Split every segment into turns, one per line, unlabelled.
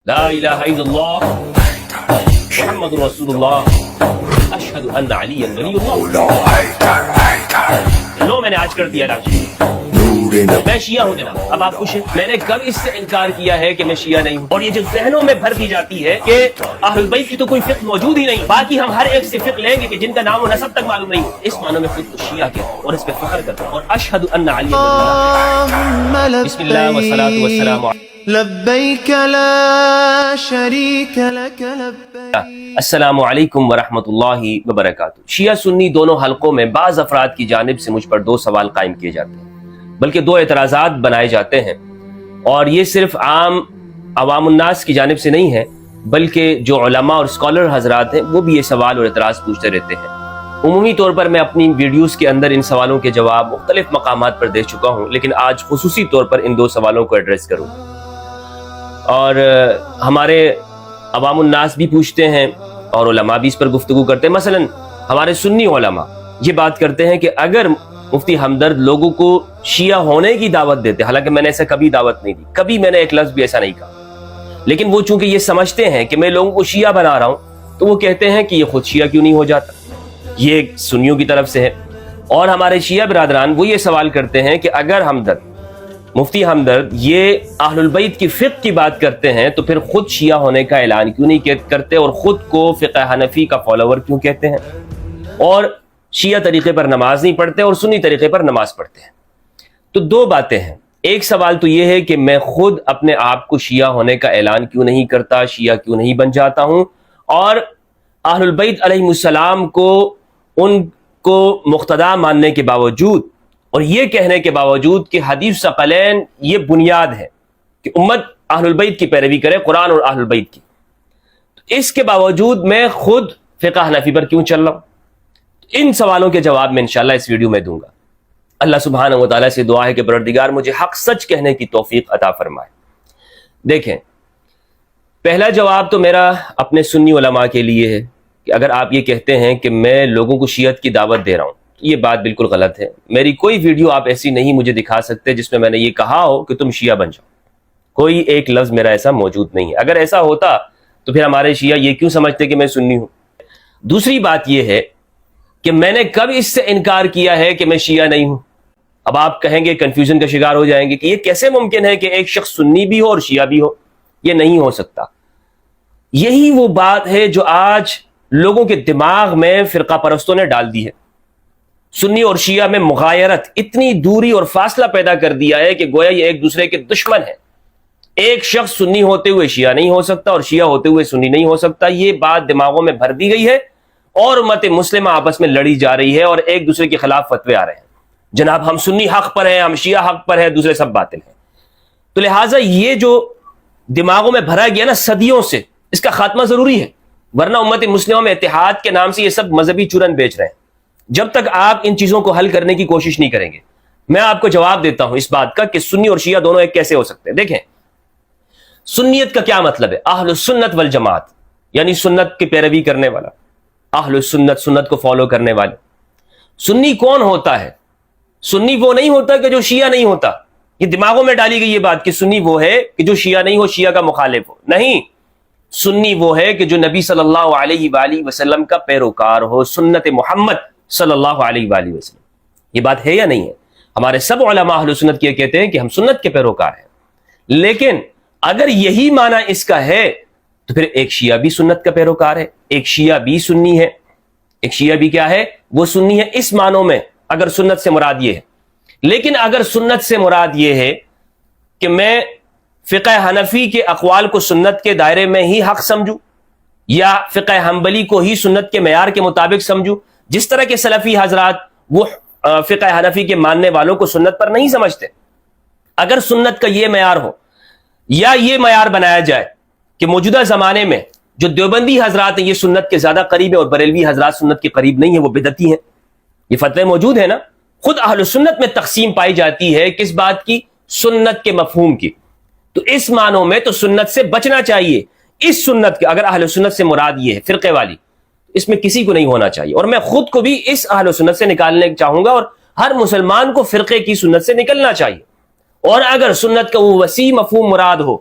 لا الہ الا اللہ محمد رسول اللہ اشہد ان علی ولی اللہ. لو میں نے آج کر دیا ڈاکٹر، میں شیعہ ہوں جناب. اب آپ پوچھیں میں نے کب اس سے انکار کیا ہے کہ میں شیعہ نہیں ہوں؟ اور یہ جو ذہنوں میں بھر دی جاتی ہے کہ اہل البیت کی تو کوئی فقہ موجود ہی نہیں، باقی ہم ہر ایک سے فقہ لیں گے کہ جن کا نام و نسب تک معلوم نہیں. اس معنی میں خود کو شیعہ کہتا ہوں اور اس پہ فخر کرتا ہوں. اور اشہد ان علی بسم اللہ والصلاۃ والسلام
لبیک لا شریک لک لبیک.
السلام علیکم ورحمۃ اللہ وبرکاتہ. شیعہ سنی دونوں حلقوں میں بعض افراد کی جانب سے مجھ پر دو سوال قائم کیے جاتے ہیں، بلکہ دو اعتراضات بنائے جاتے ہیں، اور یہ صرف عوام الناس کی جانب سے نہیں ہے، بلکہ جو علماء اور اسکالر حضرات ہیں وہ بھی یہ سوال اور اعتراض پوچھتے رہتے ہیں. عمومی طور پر میں اپنی ویڈیوز کے اندر ان سوالوں کے جواب مختلف مقامات پر دے چکا ہوں، لیکن آج خصوصی طور پر ان دو سوالوں کو ایڈریس کروں. اور ہمارے عوام الناس بھی پوچھتے ہیں اور علماء بھی اس پر گفتگو کرتے ہیں. مثلا ہمارے سنی علماء یہ بات کرتے ہیں کہ اگر مفتی ہمدرد لوگوں کو شیعہ ہونے کی دعوت دیتے، حالانکہ میں نے ایسا کبھی دعوت نہیں دی، کبھی میں نے ایک لفظ بھی ایسا نہیں کہا، لیکن وہ چونکہ یہ سمجھتے ہیں کہ میں لوگوں کو شیعہ بنا رہا ہوں تو وہ کہتے ہیں کہ یہ خود شیعہ کیوں نہیں ہو جاتا. یہ سنیوں کی طرف سے ہے. اور ہمارے شیعہ برادران وہ یہ سوال کرتے ہیں کہ اگر ہمدرد مفتی ہمدرد یہ اہل البیت کی فقہ کی بات کرتے ہیں تو پھر خود شیعہ ہونے کا اعلان کیوں نہیں کرتے اور خود کو فقہ حنفی کا فالوور کیوں کہتے ہیں، اور شیعہ طریقے پر نماز نہیں پڑھتے اور سنی طریقے پر نماز پڑھتے ہیں. تو دو باتیں ہیں. ایک سوال تو یہ ہے کہ میں خود اپنے آپ کو شیعہ ہونے کا اعلان کیوں نہیں کرتا، شیعہ کیوں نہیں بن جاتا ہوں، اور اہل البیت علیہ السلام کو ان کو مقتدا ماننے کے باوجود اور یہ کہنے کے باوجود کہ حدیث ثقلین یہ بنیاد ہے کہ امت اہل البیت کی پیروی کرے، قرآن اور اہل البیت کی، تو اس کے باوجود میں خود فقہ حنفی پر کیوں چل رہا ہوں؟ ان سوالوں کے جواب میں انشاءاللہ اس ویڈیو میں دوں گا. اللہ سبحانہ و تعالیٰ سے دعا ہے کہ پروردگار مجھے حق سچ کہنے کی توفیق عطا فرمائے. دیکھیں، پہلا جواب تو میرا اپنے سنی علماء کے لیے ہے کہ اگر آپ یہ کہتے ہیں کہ میں لوگوں کو شیعت کی دعوت دے رہا ہوں، یہ بات بالکل غلط ہے. میری کوئی ویڈیو آپ ایسی نہیں مجھے دکھا سکتے جس میں نے یہ کہا ہو کہ تم شیعہ بن جاؤ. کوئی ایک لفظ میرا ایسا موجود نہیں ہے. اگر ایسا ہوتا تو پھر ہمارے شیعہ یہ کیوں سمجھتے کہ میں سنی ہوں. دوسری بات یہ ہے کہ میں نے کب اس سے انکار کیا ہے کہ میں شیعہ نہیں ہوں. اب آپ کہیں گے، کنفیوژن کا شکار ہو جائیں گے کہ یہ کیسے ممکن ہے کہ ایک شخص سنی بھی ہو اور شیعہ بھی ہو. یہ نہیں ہو سکتا. یہی وہ بات ہے جو آج لوگوں کے دماغ میں فرقہ پرستوں نے ڈال دی ہے. سنی اور شیعہ میں مغایرت، اتنی دوری اور فاصلہ پیدا کر دیا ہے کہ گویا یہ ایک دوسرے کے دشمن ہیں. ایک شخص سنی ہوتے ہوئے شیعہ نہیں ہو سکتا اور شیعہ ہوتے ہوئے سنی نہیں ہو سکتا. یہ بات دماغوں میں بھر دی گئی ہے اور امت مسلمہ آپس میں لڑی جا رہی ہے اور ایک دوسرے کے خلاف فتوے آ رہے ہیں. جناب ہم سنی حق پر ہیں، ہم شیعہ حق پر ہیں، دوسرے سب باطل ہیں. تو لہٰذا یہ جو دماغوں میں بھرا گیا نا صدیوں سے، اس کا خاتمہ ضروری ہے، ورنہ امت مسلمہ میں اتحاد کے نام سے یہ سب مذہبی چورن بیچ رہے ہیں. جب تک آپ ان چیزوں کو حل کرنے کی کوشش نہیں کریں گے، میں آپ کو جواب دیتا ہوں اس بات کا کہ سنی اور شیعہ دونوں ایک کیسے ہو سکتے ہیں. دیکھیں، سنیت کا کیا مطلب ہے؟ اہل السنت والجماعت، یعنی سنت کی پیروی کرنے والا، اہل السنت، سنت کو فالو کرنے والے. سنی کون ہوتا ہے؟ سنی وہ نہیں ہوتا کہ جو شیعہ نہیں ہوتا. یہ دماغوں میں ڈالی گئی یہ بات کہ سنی وہ ہے کہ جو شیعہ نہیں ہو، شیعہ کا مخالف ہو. نہیں، سنی وہ ہے کہ جو نبی صلی اللہ علیہ وآلہ وسلم کا پیروکار ہو، سنت محمد صلی اللہ علیہ وآلہ وسلم. یہ بات ہے یا نہیں ہے؟ ہمارے سب علماء اہل سنت یہ کہتے ہیں کہ ہم سنت کے پیروکار ہیں. لیکن اگر یہی معنی اس کا ہے تو پھر ایک شیعہ بھی سنت کا پیروکار ہے، ایک شیعہ بھی سنی ہے. ایک شیعہ بھی کیا ہے؟ وہ سنی ہے اس معنوں میں، اگر سنت سے مراد یہ ہے. لیکن اگر سنت سے مراد یہ ہے کہ میں فقہ حنفی کے اقوال کو سنت کے دائرے میں ہی حق سمجھوں یا فقہ حنبلی کو ہی سنت کے معیار کے مطابق سمجھوں، جس طرح کے سلفی حضرات وہ فقہ حنفی کے ماننے والوں کو سنت پر نہیں سمجھتے، اگر سنت کا یہ معیار ہو یا یہ معیار بنایا جائے کہ موجودہ زمانے میں جو دیوبندی حضرات ہیں یہ سنت کے زیادہ قریب ہیں اور بریلوی حضرات سنت کے قریب نہیں ہیں، وہ بدعتی ہیں، یہ فتوے موجود ہیں نا. خود اہل سنت میں تقسیم پائی جاتی ہے کس بات کی؟ سنت کے مفہوم کی. تو اس معنوں میں تو سنت سے بچنا چاہیے. اس سنت کے اگر اہل سنت سے مراد یہ ہے فرقے والی، اس میں کسی کو نہیں ہونا چاہیے. اور میں خود کو بھی اس اہل سنت سے نکالنے چاہوں گا، اور ہر مسلمان کو فرقے کی سنت سے نکلنا چاہیے. اور اگر سنت کا وہ وسیع مفہوم مراد ہو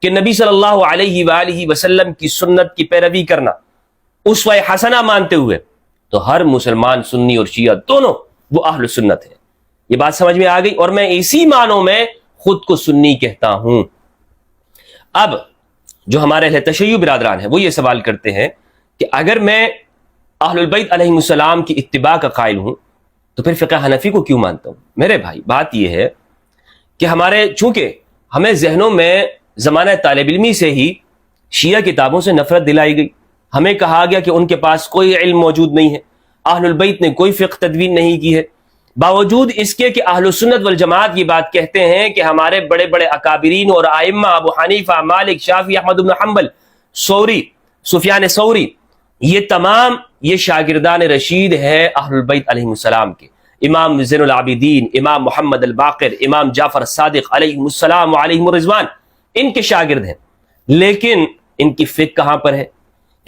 کہ نبی صلی اللہ علیہ وآلہ وسلم کی سنت کی پیروی کرنا اسوہ حسنہ مانتے ہوئے، تو ہر مسلمان سنی اور شیعہ دونوں وہ اہل سنت ہیں۔ یہ بات سمجھ میں آ گئی؟ اور میں اسی معنوں میں خود کو سنی کہتا ہوں۔ اب جو ہمارے اہل تشیع برادران ہیں وہ یہ سوال کرتے ہیں کہ اگر میں اہل البیت علیہم السلام کی اتباع کا قائل ہوں تو پھر فقہ حنفی کو کیوں مانتا ہوں؟ میرے بھائی، بات یہ ہے کہ چونکہ ہمیں ذہنوں میں زمانہ طالب علمی سے ہی شیعہ کتابوں سے نفرت دلائی گئی، ہمیں کہا گیا کہ ان کے پاس کوئی علم موجود نہیں ہے، اہل البیت نے کوئی فقہ تدوین نہیں کی ہے، باوجود اس کے کہ اہل سنت والجماعت یہ بات کہتے ہیں کہ ہمارے بڑے بڑے اکابرین اور ائمہ ابو حنیفہ، مالک، شافعی، احمد بن حنبل، ثوری، سفیان ثوری، یہ تمام یہ شاگردان رشید ہیں اہل البیت علیہم السلام کے، امام زین العابدین، امام محمد الباقر، امام جعفر الصادق علیہم السلام علیہم الرضوان، ان کے شاگرد ہیں، لیکن ان کی فقہ کہاں پر ہے؟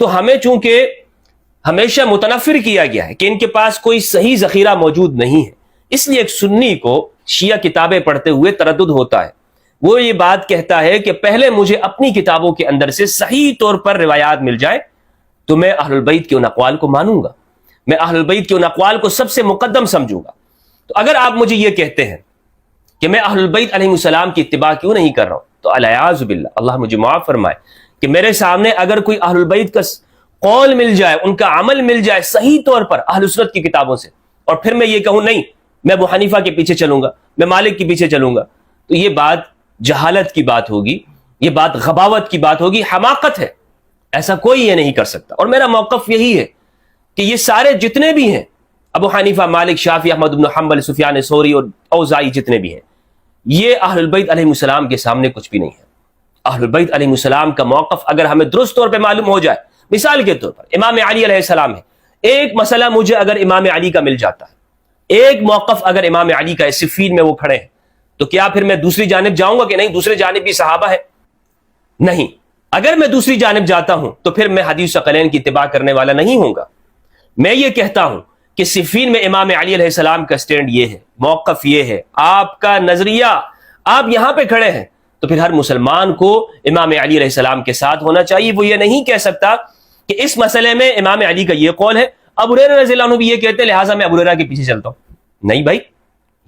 تو ہمیں چونکہ ہمیشہ متنفر کیا گیا ہے کہ ان کے پاس کوئی صحیح ذخیرہ موجود نہیں ہے، اس لیے ایک سنی کو شیعہ کتابیں پڑھتے ہوئے تردد ہوتا ہے۔ وہ یہ بات کہتا ہے کہ پہلے مجھے اپنی کتابوں کے اندر سے صحیح طور پر روایات مل جائے تو میں اہل البیت کے ان اقوال کو مانوں گا، میں اہل البیت کے ان اقوال کو سب سے مقدم سمجھوں گا۔ تو اگر آپ مجھے یہ کہتے ہیں کہ میں اہل البیت علیہ السلام کی اتباع کیوں نہیں کر رہا ہوں، تو الیاذ باللہ، اللہ مجھے معاف فرمائے، کہ میرے سامنے اگر کوئی اہل البیت کا قول مل جائے، ان کا عمل مل جائے صحیح طور پر اہل سنت کی کتابوں سے، اور پھر میں یہ کہوں نہیں میں ابو حنیفہ کے پیچھے چلوں گا، میں مالک کے پیچھے چلوں گا، تو یہ بات جہالت کی بات ہوگی، یہ بات غباوت کی بات ہوگی، حماقت ہے، ایسا کوئی یہ نہیں کر سکتا۔ اور میرا موقف یہی ہے کہ یہ سارے جتنے بھی ہیں، ابو حنیفہ، مالک، شافعی، احمد بن حنبل، سفیان ثوری اور اوزاعی، جتنے بھی ہیں، یہ اہل البیت علیہ السلام کے سامنے کچھ بھی نہیں ہے۔ اہل البیت علیہ السلام کا موقف اگر ہمیں درست طور پہ معلوم ہو جائے، مثال کے طور پر امام علی علیہ السلام ہے، ایک مسئلہ مجھے اگر امام علی کا مل جاتا ہے، ایک موقف اگر امام علی کا ہے، صفین میں وہ کھڑے ہیں، تو کیا پھر میں دوسری جانب جاؤں گا کہ نہیں دوسری جانب بھی صحابہ ہے؟ نہیں۔ اگر میں دوسری جانب جاتا ہوں تو پھر میں حدیث ثقلین کی اتباع کرنے والا نہیں ہوں گا۔ میں یہ کہتا ہوں کہ صفین میں امام علی علیہ السلام کا سٹینڈ یہ ہے، موقف یہ ہے، آپ کا نظریہ، آپ یہاں پہ کھڑے ہیں، تو پھر ہر مسلمان کو امام علی علیہ السلام کے ساتھ ہونا چاہیے۔ وہ یہ نہیں کہہ سکتا کہ اس مسئلے میں امام علی کا یہ قول ہے، ابو ہریرہ رضی اللہ عنہ بھی یہ کہتے ہیں لہٰذا میں ابو ہریرہ کے پیچھے چلتا ہوں۔ نہیں بھائی،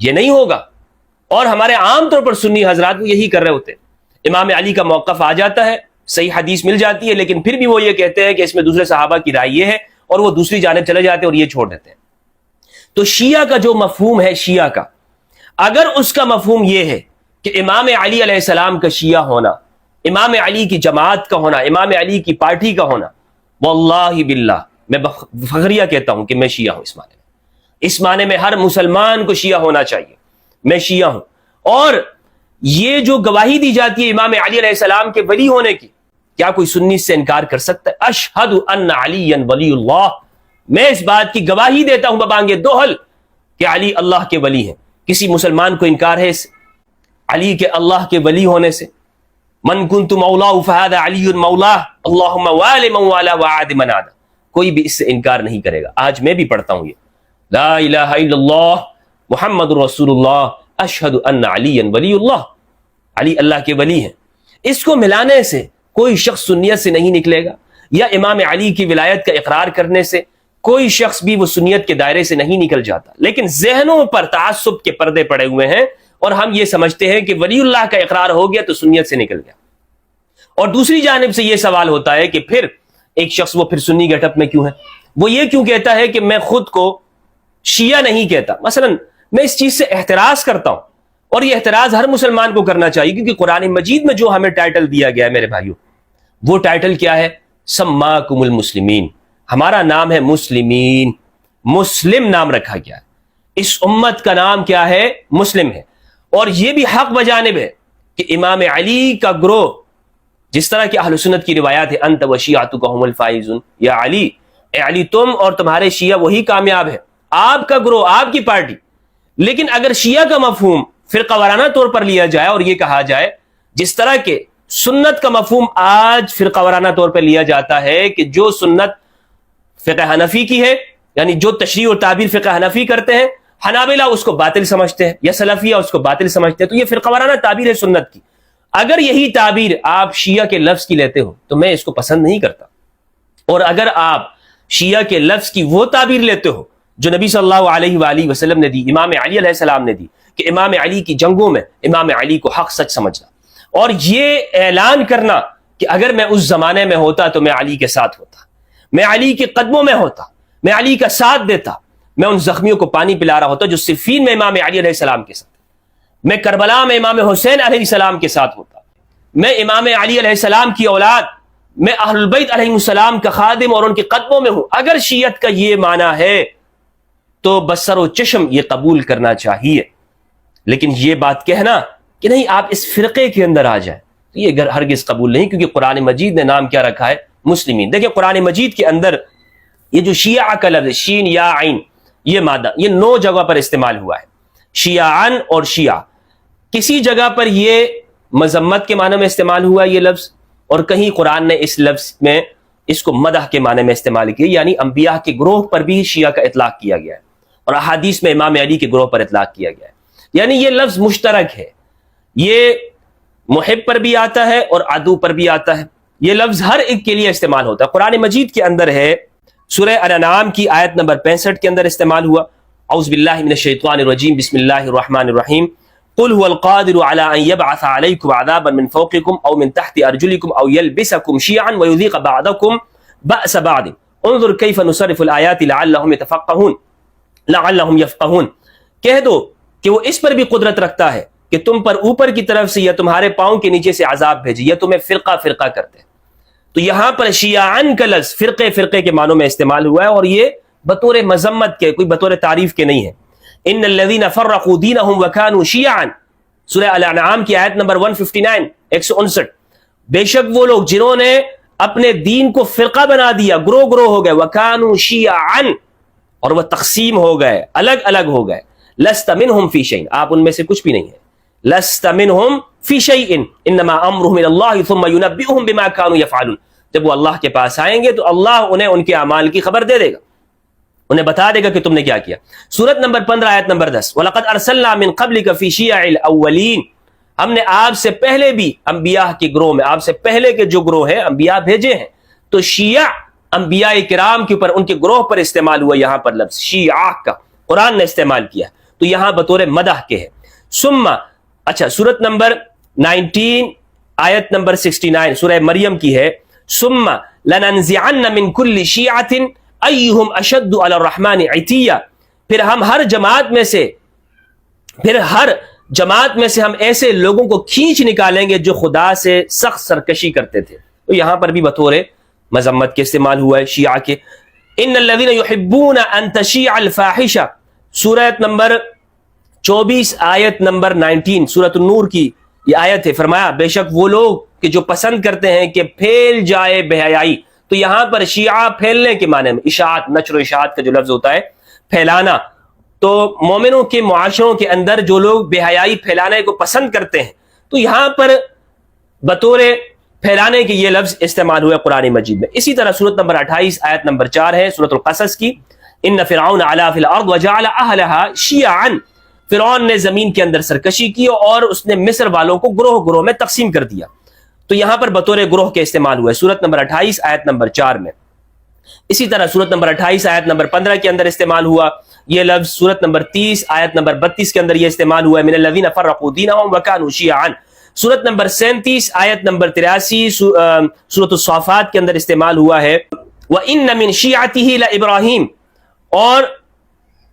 یہ نہیں ہوگا۔ اور ہمارے عام طور پر سنی حضرات وہ یہی کر رہے ہوتے ہیں، امام علی کا موقف آ جاتا ہے، صحیح حدیث مل جاتی ہے، لیکن پھر بھی وہ یہ کہتے ہیں کہ اس میں دوسرے صحابہ کی رائے یہ ہے، اور وہ دوسری جانب چلے جاتے ہیں اور یہ چھوڑ دیتے ہیں۔ تو شیعہ کا جو مفہوم ہے، شیعہ کا اگر اس کا مفہوم یہ ہے کہ امام علی علیہ السلام کا شیعہ ہونا، امام علی کی جماعت کا ہونا، امام علی کی پارٹی کا ہونا، واللہ باللہ میں فخریہ کہتا ہوں کہ میں شیعہ ہوں۔ اس معنی میں ہر مسلمان کو شیعہ ہونا چاہیے، میں شیعہ ہوں۔ اور یہ جو گواہی دی جاتی ہے امام علی علیہ السلام کے ولی ہونے کی، کیا کوئی سنی سے انکار کر سکتا ہے؟ اشہد ان علی ولی اللہ، میں اس بات کی گواہی دیتا ہوں ببانگ دوہل کہ علی اللہ کے ولی ہیں۔ کسی مسلمان کو انکار ہے اس علی کے اللہ کے ولی ہونے سے؟ من کنت مولاہ فہذا علی مولاہ اللہم وال من والا وعاد من عاد، کوئی بھی اس سے انکار نہیں کرے گا۔ آج میں بھی پڑھتا ہوں یہ لا الہ الا اللہ محمد رسول اللہ اشہد ان علی ولی اللہ، علی اللہ کے ولی ہیں۔ اس کو ملانے سے کوئی شخص سنیت سے نہیں نکلے گا، یا امام علی کی ولایت کا اقرار کرنے سے کوئی شخص بھی وہ سنیت کے دائرے سے نہیں نکل جاتا، لیکن ذہنوں پر تعصب کے پردے پڑے ہوئے ہیں، اور ہم یہ سمجھتے ہیں کہ ولی اللہ کا اقرار ہو گیا تو سنیت سے نکل گیا۔ اور دوسری جانب سے یہ سوال ہوتا ہے کہ پھر ایک شخص وہ پھر سنی گیٹ اپ میں کیوں ہے؟ وہ یہ کیوں کہتا ہے کہ میں خود کو شیعہ نہیں کہتا؟ مثلا میں اس چیز سے احتراز کرتا ہوں، اور یہ احتراز ہر مسلمان کو کرنا چاہیے، کیونکہ قرآن مجید میں جو ہمیں ٹائٹل دیا گیا ہے میرے بھائیوں، وہ ٹائٹل کیا ہے؟ سماکم المسلمین، ہمارا نام ہے مسلمین، مسلم نام رکھا گیا ہے، اس امت کا نام کیا ہے؟ مسلم ہے۔ اور یہ بھی حق بجانب ہے کہ امام علی کا گروہ، جس طرح کہ اہل سنت کی روایات ہے انت و شیعتک هم الفائزون، یا علی، اے علی تم اور تمہارے شیعہ وہی کامیاب ہے، آپ کا گروہ، آپ کی پارٹی۔ لیکن اگر شیعہ کا مفہوم فرقہ وارانہ طور پر لیا جائے اور یہ کہا جائے جس طرح کہ سنت کا مفہوم آج فرقہ وارانہ طور پر لیا جاتا ہے کہ جو سنت فقہ حنفی کی ہے، یعنی جو تشریح اور تعبیر فقہ حنفی کرتے ہیں، حنابلہ اس کو باطل سمجھتے ہیں، یا سلفیہ اس کو باطل سمجھتے ہیں، تو یہ فرقہ وارانہ تعبیر ہے سنت کی۔ اگر یہی تعبیر آپ شیعہ کے لفظ کی لیتے ہو تو میں اس کو پسند نہیں کرتا، اور اگر آپ شیعہ کے لفظ کی وہ تعبیر لیتے ہو جو نبی صلی اللہ علیہ وآلہ وسلم نے دی، امام علی علیہ السلام نے دی، کہ امام علی کی جنگوں میں امام علی کو حق سچ سمجھنا، اور یہ اعلان کرنا کہ اگر میں اس زمانے میں ہوتا تو میں علی کے ساتھ ہوتا، میں علی کے قدموں میں ہوتا، میں علی کا ساتھ دیتا، میں ان زخمیوں کو پانی پلا رہا ہوتا جو صفین میں امام علی علیہ السلام کے ساتھ، میں کربلا میں امام حسین علیہ السلام کے ساتھ ہوتا، میں امام علی علیہ السلام کی اولاد، میں اہل البیت علیہ السلام کا خادم اور ان کے قدموں میں ہوں۔ اگر شیعت کا یہ معنی ہے تو بسر و چشم یہ قبول کرنا چاہیے، لیکن یہ بات کہنا کہ نہیں آپ اس فرقے کے اندر آ جائیں، یہ ہرگز قبول نہیں، کیونکہ قرآن مجید نے نام کیا رکھا ہے؟ مسلمین۔ دیکھیں قرآن مجید کے اندر یہ جو شیعہ کا لفظ شین یا عین، یہ مادہ یہ 9 جگہ پر استعمال ہوا ہے، شیعان اور شیعہ۔ کسی جگہ پر یہ مذمت کے معنی میں استعمال ہوا ہے یہ لفظ، اور کہیں قرآن نے اس لفظ میں اس کو مدح کے معنی میں استعمال کیا، یعنی انبیاء کے گروہ پر بھی شیعہ کا اطلاق کیا گیا ہے، اور احادیث میں امام علی کے گروہ پر اطلاق کیا گیا ہے، یعنی یہ لفظ مشترک ہے، یہ محب پر بھی آتا ہے اور عدو پر بھی آتا ہے، یہ لفظ ہر ایک کے لیے استعمال ہوتا ہے۔ قرآن مجید کے اندر ہے، سورہ الانعام کی آیت نمبر 65 کے اندر استعمال ہوا، اعوذ باللہ من الشیطان الرجیم، بسم اللہ الرحمن الرحیم، قل هو القادر على ان يبعث عليكم عذابا من فوقكم او من تحت ارجلكم او يلبسكم شيعا ويذيق بعضكم بأس بعض انظر كيف نصرف الآيات لعلهم يفقهون۔ کہہ دو کہ وہ اس پر بھی قدرت رکھتا ہے کہ تم پر اوپر کی طرف سے یا تمہارے پاؤں کے نیچے سے عذاب بھیجے، یا تمہیں فرقہ فرقہ کرتے ہیں۔ تو یہاں پر شیعان کا لفظ فرقے فرقے کے معنوں میں استعمال ہوا ہے، اور یہ بطور مذمت کے، کوئی بطور تعریف کے نہیں ہے۔ ان الذين فرقوا دينهم وكانوا شيعا، سورہ الانعام کی آیت نمبر 159 159، بے شک وہ لوگ جنہوں نے اپنے دین کو فرقہ بنا دیا، گروہ گروہ ہو گئے، وكانوا شيعا، اور وہ تقسیم ہو گئے، الگ الگ ہو گئے، لست منهم في شيء، آپ ان میں سے کچھ بھی نہیں ہیں، لست منهم في شيء انما امرهم الى الله ثم ينبئهم بما كانوا يفعلون۔ جب وہ اللہ کے پاس آئیں گے تو اللہ انہیں ان کے اعمال کی خبر دے دے گا، انہیں بتا دے گا کہ تم نے کیا کیا۔ سورت نمبر 15 آیت نمبر 10، وَلَقَدْ أَرْسَلْنَا مِن قَبْلِكَ فِي شِيَعِ الْأَوَّلِينَ، ہم نے آپ سے پہلے بھی انبیاء کے گروہ میں، آپ سے پہلے کے جو گروہ ہیں انبیاء بھیجے ہیں، تو شیعہ انبیاء کرام کے اوپر ان کے گروہ پر استعمال ہوا، یہاں پر لفظ شیعہ کا قرآن نے استعمال کیا، تو یہاں بطور مدح کے ہے۔ ثم، اچھا سورت نمبر 19 آیت نمبر 69 سورہ مریم کی ہے، ثم لَنَنزِعَنَّ مِن كُلِّ شِيعَةٍ ایہم اشد علی الرحمن عتیہ، پھر ہم ہر جماعت میں سے ہم ایسے لوگوں کو کھینچ نکالیں گے جو خدا سے سخت سرکشی کرتے تھے، تو یہاں پر بھی بطور مذمت کے استعمال ہوا ہے شیعہ کے۔ ان الذین یحبون ان تشیع الفاحشہ، سورۃ نمبر 24 آیت نمبر 19 سورۃ النور کی یہ آیت ہے، فرمایا بے شک وہ لوگ کہ جو پسند کرتے ہیں کہ پھیل جائے بے حیائی، تو یہاں پر شیعہ پھیلنے کے معنی میں، اشاعت، نشر و اشاعت کا جو لفظ ہوتا ہے پھیلانا، تو مومنوں کے معاشروں کے اندر جو لوگ بے حیائی پھیلانے کو پسند کرتے ہیں، تو یہاں پر بطور پھیلانے کے یہ لفظ استعمال ہوا قرآن مجید میں۔ اسی طرح سورت نمبر 28 آیت نمبر 4 ہے سورت القصص کی، ان فرعون علا فی الارض وجعل اہلها شیعا، فرعون نے زمین کے اندر سرکشی کی اور اس نے مصر والوں کو گروہ گروہ میں تقسیم کر دیا، تو یہاں پر بطور گروہ کے استعمال ہوا ہے سورت نمبر 28 آیت نمبر 4 میں۔ اسی طرح سورت نمبر 28 آیت نمبر 15 کے اندر استعمال ہوا یہ لفظ، سورت نمبر 30 آیت نمبر 32 کے اندر یہ استعمال ہوا ہے، من الذین فرقوا دینہم وکانوا شیعا۔ سورت نمبر 37 آیت نمبر 83 سورت الصافات کے اندر استعمال ہوا ہے، وَإِنَّ مِن شِيعَتِهِ لَإِبْرَاهِيمَ، اور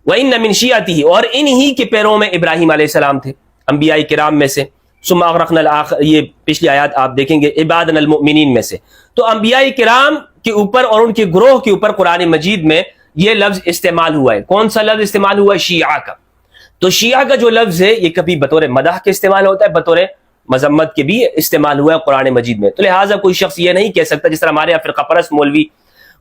وَإِنَّ مِن شِيعَتِهِ، اور انہی کے پیروں میں ابراہیم علیہ السلام تھے انبیاء کرام میں سے، ثم اغرقنا یہ پچھلی آیات آپ دیکھیں گے عبادنا المؤمنین میں سے، تو انبیاء کرام کے اوپر اور ان کے گروہ کے اوپر قرآن مجید میں یہ لفظ استعمال ہوا ہے۔ کون سا لفظ استعمال ہوا ہے؟ شیعہ کا۔ تو شیعہ کا جو لفظ ہے یہ کبھی بطور مدح کے استعمال ہوتا ہے، بطور مذمت کے بھی استعمال ہوا ہے قرآن مجید میں، تو لہٰذا کوئی شخص یہ نہیں کہہ سکتا، جس طرح ہمارے یہاں فرقہ پرست مولوی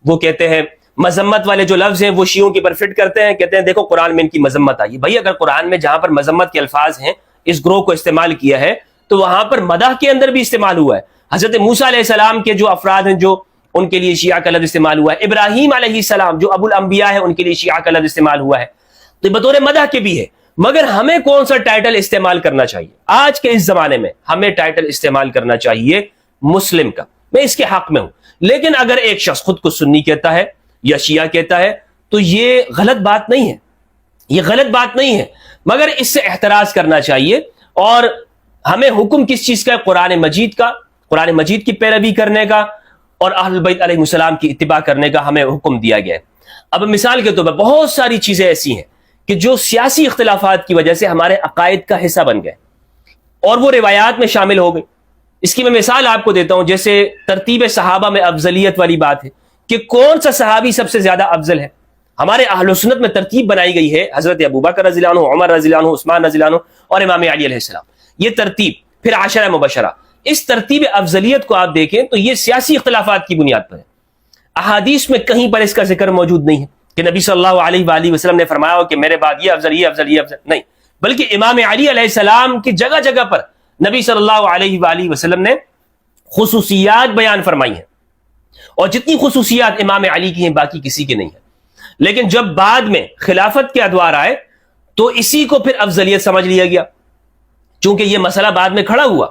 وہ کہتے ہیں مذمت والے جو لفظ ہیں وہ شیعوں کے پر فٹ کرتے ہیں، کہتے ہیں دیکھو قرآن میں ان کی مذمت آئی۔ بھائی اگر قرآن میں جہاں پر مذمت کے الفاظ ہیں اس گروہ کو استعمال کیا ہے تو وہاں پر مدح کے اندر بھی استعمال ہوا ہے۔ حضرت موسیٰ علیہ السلام کے جو افراد ہیں جو ان کے لیے شیعہ کا لفظ استعمال ہوا ہے، ابراہیم علیہ السلام جو ابو الانبیاء ہے ان کے لیے شیعہ کا لفظ استعمال ہوا ہے، تو بطور مدح کے بھی ہے۔ مگر ہمیں کون سا ٹائٹل استعمال کرنا چاہیے؟ آج کے اس زمانے میں ہمیں ٹائٹل استعمال کرنا چاہیے مسلم کا، میں اس کے حق میں ہوں، لیکن اگر ایک شخص خود کو سنی کہتا ہے یا شیعہ کہتا ہے تو یہ غلط بات نہیں ہے، یہ غلط بات نہیں ہے، مگر اس سے احتراز کرنا چاہیے۔ اور ہمیں حکم کس چیز کا ہے؟ قرآن مجید کا، قرآن مجید کی پیروی کرنے کا اور اہل بیت علیہ السلام کی اتباع کرنے کا ہمیں حکم دیا گیا ہے۔ اب مثال کے طور پر بہت ساری چیزیں ایسی ہیں کہ جو سیاسی اختلافات کی وجہ سے ہمارے عقائد کا حصہ بن گئے اور وہ روایات میں شامل ہو گئی۔ اس کی میں مثال آپ کو دیتا ہوں، جیسے ترتیب صحابہ میں افضلیت والی بات ہے کہ کون سا صحابی سب سے زیادہ افضل ہے۔ ہمارے اہل سنت میں ترتیب بنائی گئی ہے، حضرت ابوبکر رضی اللہ عنہ، عمر رضی اللہ عنہ، عثمان رضی اللہ عنہ اور امام علی علیہ السلام، یہ ترتیب، پھر عشرہ مبشرہ۔ اس ترتیب افضلیت کو آپ دیکھیں تو یہ سیاسی اختلافات کی بنیاد پر ہے۔ احادیث میں کہیں پر اس کا ذکر موجود نہیں ہے کہ نبی صلی اللہ علیہ وآلہ وسلم نے فرمایا ہو کہ میرے بعد یہ افضل، یہ افضل، یہ افضل، نہیں، بلکہ امام علی علیہ السلام کی جگہ جگہ پر نبی صلی اللہ علیہ وآلہ وسلم نے خصوصیات بیان فرمائی ہیں، اور جتنی خصوصیات امام علی کی ہیں باقی کسی کی نہیں ہے۔ لیکن جب بعد میں خلافت کے ادوار آئے تو اسی کو پھر افضلیت سمجھ لیا گیا، چونکہ یہ مسئلہ بعد میں کھڑا ہوا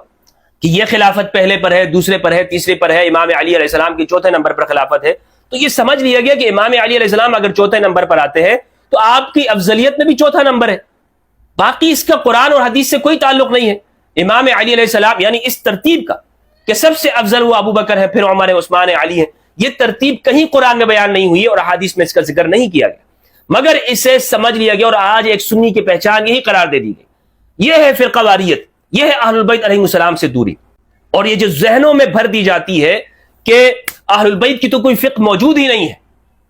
کہ یہ خلافت پہلے پر ہے، دوسرے پر ہے، تیسرے پر ہے، امام علی علیہ السلام کی چوتھے نمبر پر خلافت ہے، تو یہ سمجھ لیا گیا کہ امام علی علیہ السلام اگر چوتھے نمبر پر آتے ہیں تو آپ کی افضلیت میں بھی چوتھا نمبر ہے، باقی اس کا قرآن اور حدیث سے کوئی تعلق نہیں ہے۔ امام علی علیہ السلام یعنی اس ترتیب کا کہ سب سے افضل وہ ابو بکر ہے، پھر عمر، عثمان، علی ہے، یہ ترتیب کہیں قرآن میں بیان نہیں ہوئی اور احادیث میں اس کا ذکر نہیں کیا گیا، مگر اسے سمجھ لیا گیا اور آج ایک سنی کی پہچان یہی قرار دے دی گئی۔ یہ ہے فرقہ واریت، یہ ہے اہل البیت علیہ السلام سے دوری، اور یہ جو ذہنوں میں بھر دی جاتی ہے کہ اہل البیت کی تو کوئی فقہ موجود ہی نہیں ہے،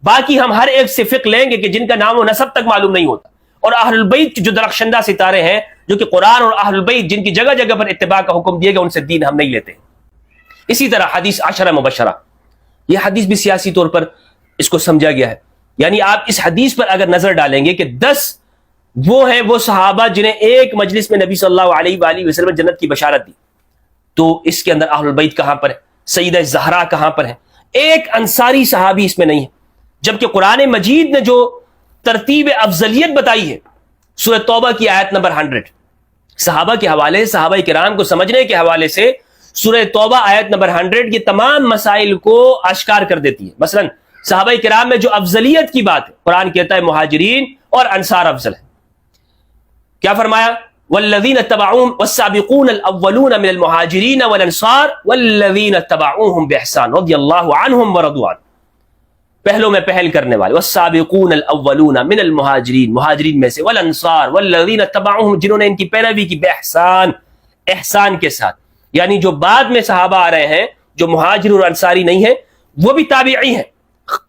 باقی ہم ہر ایک سے فقہ لیں گے کہ جن کا نام و نسب تک معلوم نہیں ہوتا، اور اہل البیت جو درخشندہ ستارے ہیں جو کہ قرآن اور اہل البیت جن کی جگہ جگہ پر اتباع کا حکم دیا گیا، ان سے دین ہم نہیں لیتے۔ اسی طرح حدیث عشرہ مبشرہ، یہ حدیث بھی سیاسی طور پر اس کو سمجھا گیا ہے، یعنی آپ اس حدیث پر اگر نظر ڈالیں گے کہ 10 وہ صحابہ جنہیں ایک مجلس میں نبی صلی اللہ علیہ وآلہ وسلم جنت کی بشارت دی، تو اس کے اندر اہل البیت کہاں پر ہے؟ سیدہ زہرا کہاں پر ہے؟ ایک انصاری صحابی اس میں نہیں ہے، جبکہ قرآن مجید نے جو ترتیب افضلیت بتائی ہے سورہ توبہ کی آیت نمبر 100 صحابہ کے حوالے، صحابہ کرام کو سمجھنے کے حوالے سے سورہ توبہ آیت نمبر 100 یہ تمام مسائل کو آشکار کر دیتی ہے۔ مثلا صحابہ کرام میں جو افضلیت کی بات ہے، قرآن کہتا ہے مہاجرین اور انصار افضل ہے۔ کیا فرمایا؟ والذین اتبعوہم والسابقون الاولون من المہاجرین والانصار والذین اتبعوہم باحسان رضی اللہ عنہم ورضوا عنہ، پہلوں میں پہل کرنے والے، والسابقون الاولون من المہاجرین، مہاجرین میں سے، والانصار والذین اتبعوہم، جنہوں نے ان کی پیروی کی، باحسان، احسان کے ساتھ، یعنی جو بعد میں صحابہ آ رہے ہیں جو مہاجر اور انصاری نہیں ہیں وہ بھی تابعی ہیں،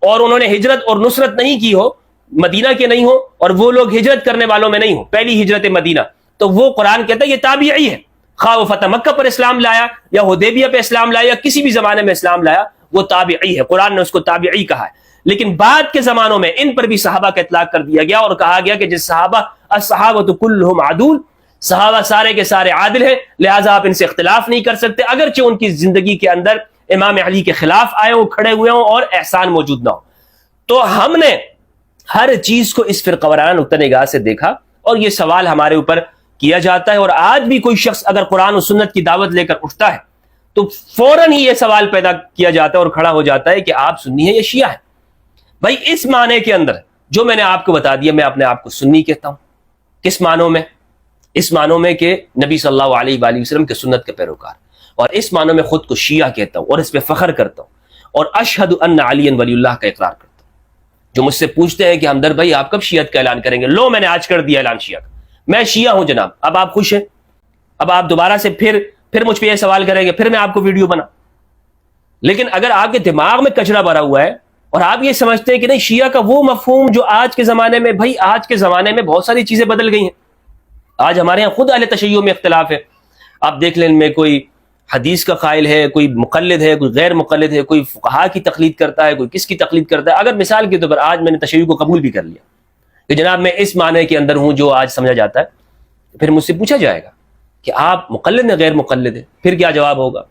اور انہوں نے ہجرت اور نصرت نہیں کی ہو، مدینہ کے نہیں ہو، اور وہ لوگ ہجرت کرنے والوں میں نہیں ہو، پہلی ہجرت مدینہ، تو وہ قرآن کہتا ہے یہ تابعی ہے، خواہ وہ فتح مکہ پر اسلام لایا یا حدیبیہ پہ اسلام لایا یا کسی بھی زمانے میں اسلام لایا، وہ تابعی ہے، قرآن نے اس کو تابعی کہا ہے۔ لیکن بعد کے زمانوں میں ان پر بھی صحابہ کا اطلاق کر دیا گیا اور کہا گیا کہ جس صحابہ الصحابۃ کلھم عدول، صحابہ سارے کے سارے عادل ہیں، لہٰذا آپ ان سے اختلاف نہیں کر سکتے، اگرچہ ان کی زندگی کے اندر امام علی کے خلاف آئے ہوں، کھڑے ہوئے ہوں اور احسان موجود نہ ہو۔ تو ہم نے ہر چیز کو اس فرقہ وارانہ نقطہ نگاہ سے دیکھا، اور یہ سوال ہمارے اوپر کیا جاتا ہے، اور آج بھی کوئی شخص اگر قرآن و سنت کی دعوت لے کر اٹھتا ہے تو فوراً ہی یہ سوال پیدا کیا جاتا ہے اور کھڑا ہو جاتا ہے کہ آپ سنی ہیں یا شیعہ ہیں۔ بھائی اس معنی کے اندر جو میں نے آپ کو بتا دیا، میں اپنے آپ کو سنی کہتا ہوں۔ کس معنوں میں؟ اس معنوں میں کہ نبی صلی اللہ علیہ وآلہ وسلم کے سنت کے پیروکار، اور اس معنوں میں خود کو شیعہ کہتا ہوں اور اس پہ فخر کرتا ہوں، اور اشہد ان علی ولی اللہ کا اقرار کرتا ہوں۔ جو مجھ سے پوچھتے ہیں کہ ہمدرد بھائی آپ کب شیعت کا اعلان کریں گے، لو میں نے آج کر دیا اعلان شیعہ کا، میں شیعہ ہوں جناب۔ اب آپ خوش ہیں؟ اب آپ دوبارہ سے پھر مجھ پہ یہ سوال کریں گے، پھر میں آپ کو ویڈیو بنا۔ لیکن اگر آپ کے دماغ میں کچرا بھرا ہوا ہے اور آپ یہ سمجھتے ہیں کہ نہیں شیعہ کا وہ مفہوم جو آج کے زمانے میں، بھائی آج کے زمانے میں بہت ساری چیزیں بدل گئی ہیں، آج ہمارے یہاں خود اہل تشیع میں اختلاف ہے۔ آپ دیکھ لیں، ان میں کوئی حدیث کا قائل ہے، کوئی مقلد ہے، کوئی غیر مقلد ہے، کوئی فقہا کی تقلید کرتا ہے، کوئی کس کی تقلید کرتا ہے۔ اگر مثال کے طور پر آج میں نے تشیع کو قبول بھی کر لیا کہ جناب میں اس معنی کے اندر ہوں جو آج سمجھا جاتا ہے، پھر مجھ سے پوچھا جائے گا کہ آپ مقلد ہیں غیر مقلد ہے، پھر کیا جواب ہوگا؟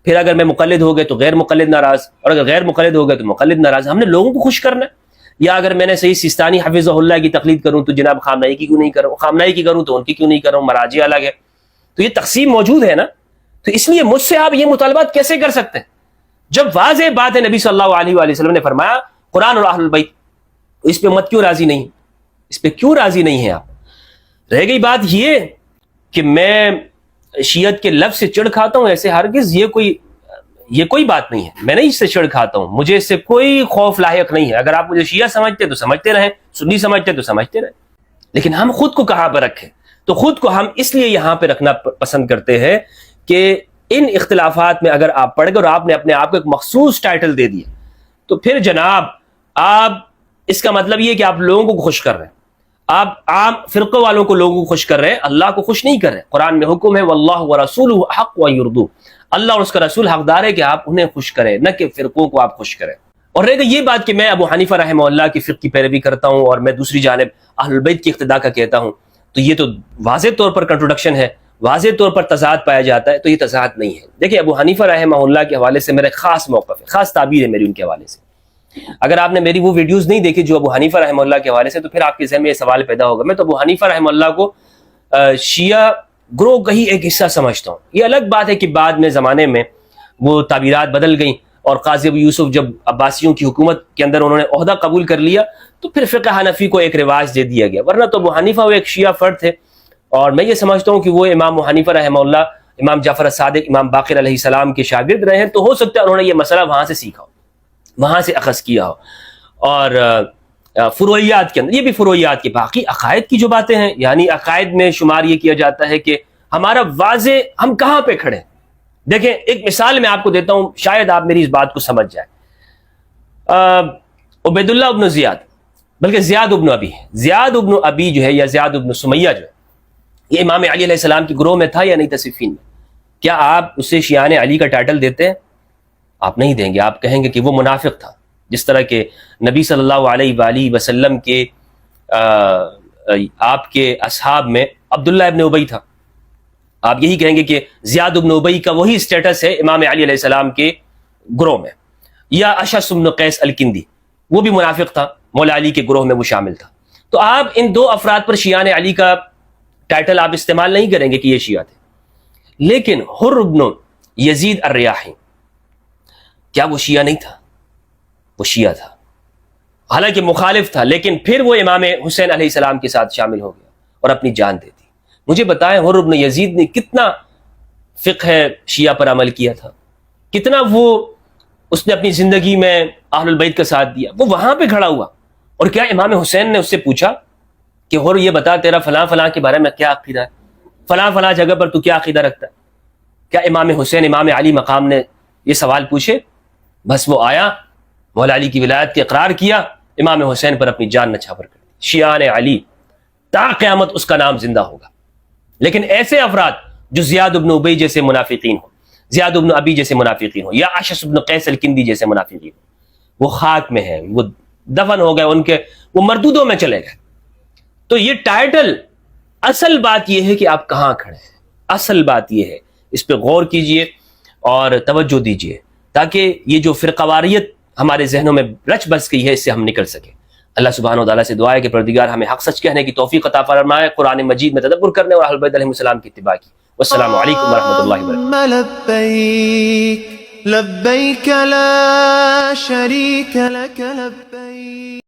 پھر اگر میں مقلد ہو گئے تو غیر مقلد ناراض، اور اگر غیر مقلد ہو گئے تو مقلد ناراض۔ ہم نے لوگوں کو خوش کرنا ہے، یا اگر میں نے صحیح سیستانی حفظہ اللہ کی تقلید کروں تو جناب خامنئی کی کیوں نہیں کروں، خامنئی کی کروں تو ان کی کیوں نہیں کروں، مراجع الگ ہے. تو یہ تقسیم موجود ہے نا. تو اس لیے مجھ سے آپ یہ مطالبات کیسے کر سکتے ہیں جب واضح بات ہے نبی صلی اللہ علیہ وآلہ وسلم نے فرمایا قرآن اور اہل البیت. اس پہ مت کیوں راضی نہیں، اس پہ کیوں راضی نہیں ہیں آپ؟ رہ گئی بات یہ کہ میں شیعت کے لفظ سے چڑ کھاتا ہوں، ایسے ہرگز یہ کوئی بات نہیں ہے. میں نہیں اس سے چڑ کھاتا ہوں، مجھے اس سے کوئی خوف لاحق نہیں ہے. اگر آپ مجھے شیعہ سمجھتے تو سمجھتے رہیں، سنی سمجھتے تو سمجھتے رہیں، لیکن ہم خود کو کہاں پر رکھیں؟ تو خود کو ہم اس لیے یہاں پہ رکھنا پسند کرتے ہیں کہ ان اختلافات میں اگر آپ پڑھ گئے اور آپ نے اپنے آپ کو ایک مخصوص ٹائٹل دے دیا تو پھر جناب آپ اس کا مطلب یہ کہ آپ لوگوں کو خوش کر رہے ہیں، آپ عام فرقوں والوں کو لوگوں کو خوش کر رہے ہیں، اللہ کو خوش نہیں کر رہے. قرآن میں حکم ہے واللہ ورسولہ حق و یردو، اللہ اور اس کا رسول حقدار ہے کہ آپ انہیں خوش کریں، نہ کہ فرقوں کو آپ خوش کریں. اور رہ گئی یہ بات کہ میں ابو حنیفہ رحمہ اللہ کی فقہ کی پیروی کرتا ہوں اور میں دوسری جانب اہل البیت کی اقتداء کا کہتا ہوں، تو یہ تو واضح طور پر کنٹروڈکشن ہے، واضح طور پر تضاد پایا جاتا ہے. تو یہ تضاد نہیں ہے. دیکھیں ابو حنیفہ رحمہ اللہ کے حوالے سے میرا خاص موقف ہے، خاص تعبیر ہے میری ان کے حوالے سے. اگر آپ نے میری وہ ویڈیوز نہیں دیکھی جو ابو حنیفہ رحمہ اللہ کے حوالے سے، تو پھر آپ کے ذہن میں یہ سوال پیدا ہوگا. میں تو ابو حنیفہ رحمہ اللہ کو شیعہ گروہ کا ہی ایک حصہ سمجھتا ہوں. یہ الگ بات ہے کہ بعد میں زمانے میں وہ تعبیرات بدل گئیں اور قاضی ابو یوسف جب عباسیوں کی حکومت کے اندر انہوں نے عہدہ قبول کر لیا تو پھر فقہ حنفی کو ایک رواج دے دیا گیا، ورنہ تو ابو حنیفہ وہ ایک شیعہ فرد تھے. اور میں یہ سمجھتا ہوں کہ وہ امام ابو حنیفہ رحمہ اللہ، امام جعفر الصادق، امام باقر علیہ السلام کے شاگرد رہے ہیں، تو ہو سکتا ہے انہوں نے یہ مسئلہ وہاں سے سیکھا ہو، وہاں سے اخذ کیا ہو. اور فروعیات کے اندر یہ بھی فروعیات کے باقی عقائد کی جو باتیں ہیں، یعنی عقائد میں شمار یہ کیا جاتا ہے کہ ہمارا واضح ہم کہاں پہ کھڑے ہیں. دیکھیں ایک مثال میں آپ کو دیتا ہوں، شاید آپ میری اس بات کو سمجھ جائیں. عبید اللہ ابن زیاد، بلکہ زیاد ابن ابی، زیاد ابن ابی جو ہے یا زیاد ابن سمیہ جو ہے، یہ امام علی علیہ السلام کے گروہ میں تھا یا نہیں تھا صفین میں؟ کیا آپ اسے شیعان علی کا ٹائٹل دیتے ہیں؟ آپ نہیں دیں گے. آپ کہیں گے کہ وہ منافق تھا، جس طرح کہ نبی صلی اللہ علیہ وآلہ وسلم کے آپ کے اصحاب میں عبداللہ ابن ابی تھا. آپ یہی کہیں گے کہ زیاد ابن ابی کا وہی سٹیٹس ہے امام علی علیہ السلام کے گروہ میں. یا اشعث بن قیس الکندی، وہ بھی منافق تھا، مولا علی کے گروہ میں وہ شامل تھا. تو آپ ان دو افراد پر شیعان علی کا ٹائٹل آپ استعمال نہیں کریں گے کہ یہ شیعہ تھے. لیکن حر بن یزید الریاحی، کیا وہ شیعہ نہیں تھا؟ وہ شیعہ تھا، حالانکہ مخالف تھا، لیکن پھر وہ امام حسین علیہ السلام کے ساتھ شامل ہو گیا اور اپنی جان دے دی. مجھے بتائیں حر بن یزید نے کتنا فقہ شیعہ پر عمل کیا تھا، کتنا وہ اس نے اپنی زندگی میں اہل البیت کا ساتھ دیا. وہ وہاں پہ کھڑا ہوا اور کیا امام حسین نے اس سے پوچھا کہ حر یہ بتا تیرا فلاں فلاں کے بارے میں کیا عقیدہ ہے، فلاں فلاں جگہ پر تو کیا عقیدہ رکھتا ہے؟ کیا امام حسین امام علی مقام نے یہ سوال پوچھے؟ بس وہ آیا، مولا علی کی ولایت کے اقرار کیا، امام حسین پر اپنی جان نچھاور کر دی. شیعان علی تا قیامت اس کا نام زندہ ہوگا. لیکن ایسے افراد جو زیاد ابن ابی جیسے منافقین ہوں، زیاد ابن ابی جیسے منافقین ہوں، یا اشعث بن قیس الکندی جیسے منافقین ہوں، وہ خاک میں ہیں، وہ دفن ہو گئے، ان کے وہ مردودوں میں چلے گئے. تو یہ ٹائٹل، اصل بات یہ ہے کہ آپ کہاں کھڑے ہیں. اصل بات یہ ہے، اس پہ غور کیجئے اور توجہ دیجئے تاکہ یہ جو فرقواریت ہمارے ذہنوں میں رچ بس گئی ہے اس سے ہم نکل سکیں. اللہ سبحانہ و تعالیٰ سے دعا ہے کہ پروردگار ہمیں حق سچ کہنے کی توفیق عطا فرمائے، قرآن مجید میں تدبر کرنے اور اہل بیت علیہ السلام کی اتباع کی. والسلام علیکم ورحمۃ اللہ وبرکاتہ.
لبیک لبیک لا شریک لک لبیک.